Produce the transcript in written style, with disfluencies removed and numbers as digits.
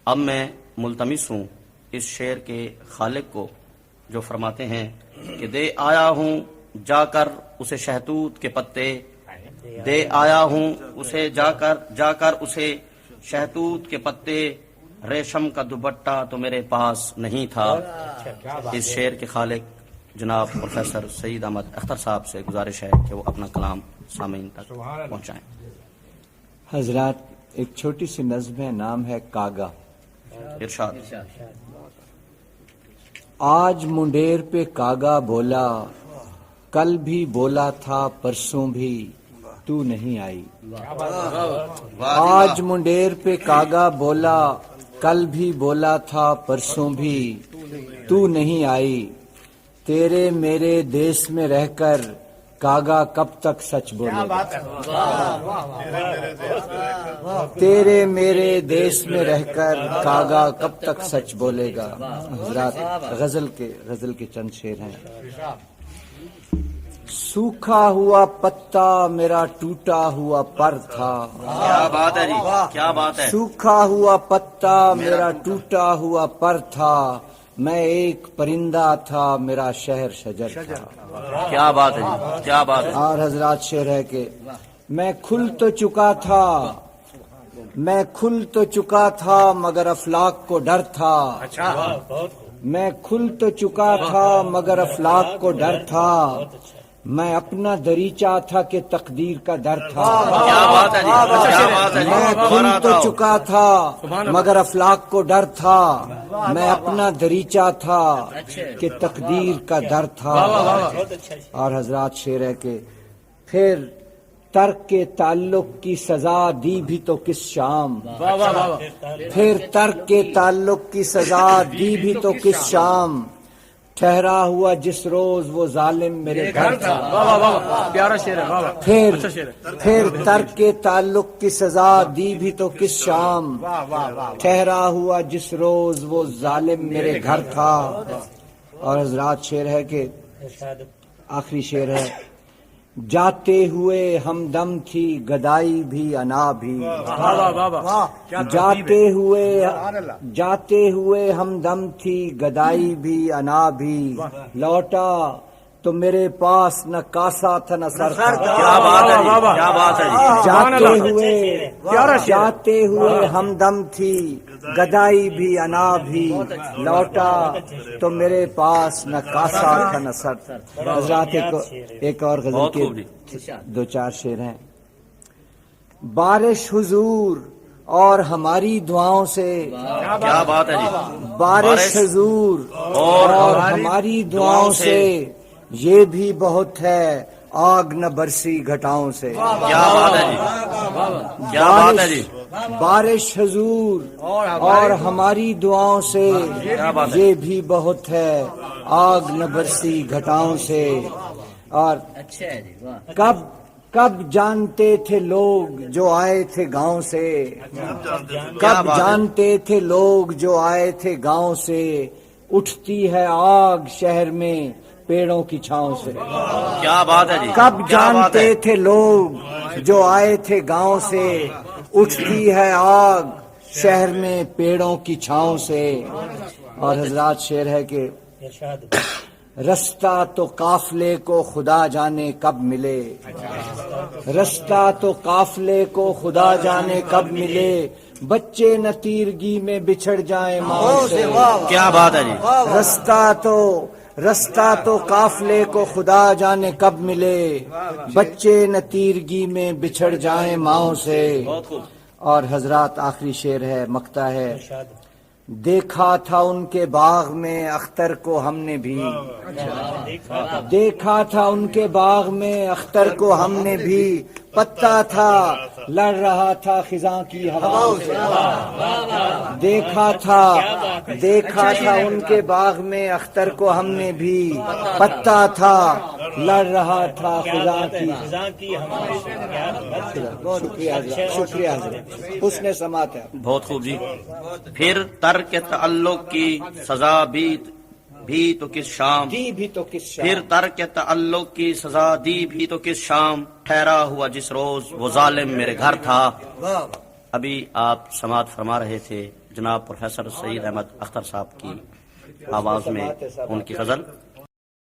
اب میں ملتمس ہوں اس شعر کے خالق کو جو فرماتے ہیں کہ دے آیا ہوں جا کر اسے شہتوت کے پتے، دے آیا ہوں اسے جا کر اسے شہتوت کے پتے، ریشم کا دوپٹہ تو میرے پاس نہیں تھا۔ اس شعر کے خالق جناب پروفیسر سعید احمد اختر صاحب سے گزارش ہے کہ وہ اپنا کلام سامعین تک پہنچائیں۔ حضرات، ایک چھوٹی سی نظم ہے، نام ہے کاغا۔ ارشاد۔ آج منڈیر پہ کاغا بولا، کل بھی بولا تھا پرسوں بھی تو نہیں آئی۔ آج منڈیر پہ کاغا بولا، کل بھی بولا تھا پرسوں بھی تو نہیں آئی۔ تیرے میرے دیس میں رہ کر کاغا کب تک سچ بولے گا؟ تیرے میرے دیس میں رہ کر کاغا کب تک سچ بولے گا؟ حضرات، غزل کے چند شعر ہیں۔ سوکھا ہوا پتا میرا ٹوٹا ہوا پر تھا، کیا بات ہے جی، کیا بات ہے۔ سوکھا ہوا پتا میرا ٹوٹا ہوا پر تھا، میں ایک پرندہ تھا میرا شہر شجر تھا۔ کیا بات ہے جی، کیا بات ہے۔ اور حضرات شعر ہے کہ میں کھل تو چکا تھا مگر افلاک کو ڈر تھا۔ میں کھل تو چکا تھا مگر افلاک کو ڈر تھا، میں اپنا دریچہ تھا کہ تقدیر کا در تھا۔ کیا بات ہے جی، کیا بات ہے جی۔ میں کھل تو چکا تھا مگر افلاک کو ڈر تھا، میں اپنا دریچہ تھا کہ تقدیر کا در تھا۔ اور حضرات شعر ہے کہ پھر ترک کے تعلق کی سزا دی بھی تو کس شام، پھر ترک کے تعلق کی سزا دی بھی تو کس شام، ٹھہرا ہوا جس روز وہ ظالم میرے گھر تھا۔ پھر ترک کے تعلق کی سزا دی بھی تو کس شام، ٹھہرا ہوا جس روز وہ ظالم میرے گھر تھا۔ اور حضرات شعر ہے کہ آخری شعر ہے، جاتے ہوئے ہمدم تھی گدائی بھی انا بھی، جاتے ہوئے ہمدم تھی گدائی بھی انا بھی، لوٹا تو میرے پاس نہ کاسا تھا نہ سر تھا۔ کیا بات ہے جی، کیا بات ہے جی۔ جاتے ہوئے ہمدم تھی گدائی بھی انا بھی، لوٹا تو میرے پاس نہ کاسا تھا نہ سر تھا۔ حضرات ایک اور غزل کے دو چار شعر ہیں۔ بارش حضور اور ہماری دعاؤں سے، کیا بات ہے جی۔ بارش حضور اور ہماری دعاؤں سے، یہ بھی بہت ہے آگ نہ برسی گھٹاؤں سے۔ کیا بات ہے جی، کیا بات ہے جی۔ بارش حضور اور ہماری دعاؤں سے، یہ بھی بہت ہے آگ نہ برسی گھٹاؤں سے۔ اور کب جانتے تھے لوگ جو آئے تھے گاؤں سے، کب جانتے تھے لوگ جو آئے تھے گاؤں سے، اٹھتی ہے آگ شہر میں پیڑوں کی چھاؤں سے۔ کیا بات ہے جی۔ کب جانتے تھے لوگ جو آئے تھے گاؤں سے، اٹھتی ہے آگ شہر میں پیڑوں کی چھاؤں سے۔ اور حضرات شعر ہے کہ رستہ تو قافلے کو خدا جانے کب ملے، رستہ تو قافلے کو خدا جانے کب ملے، بچے نہ تیرگی میں بچھڑ جائیں ماں سے۔ کیا بات ہے جی۔ رستہ تو قافلے کو خدا جانے کب ملے، بچے نہ تیرگی میں بچھڑ جائیں ماں سے۔ اور حضرات آخری شعر ہے، مقطع ہے، دیکھا تھا ان کے باغ میں اختر کو ہم نے بھی، دیکھا تھا ان کے باغ میں اختر کو ہم نے بھی، پتا تھا لڑ رہا تھا خزاں کی ہواؤں سے۔ دیکھا تھا ان کے باغ میں اختر کو ہم نے بھی، پتا تھا لڑ رہا تھا خزاں کی ہواؤں سے۔ شکریہ حضرت، حسن سماعت ہے۔ بہت خوب جی۔ پھر ترک تعلق کی سزا بھی تو کس شام، پھر ترک تعلق کی سزا دی بھی تو کس شام، ٹھہرا ہوا جس روز وہ ظالم میرے گھر تھا۔ ابھی آپ سماعت فرما رہے تھے جناب پروفیسر سعید احمد اختر صاحب کی آواز میں ان کی غزل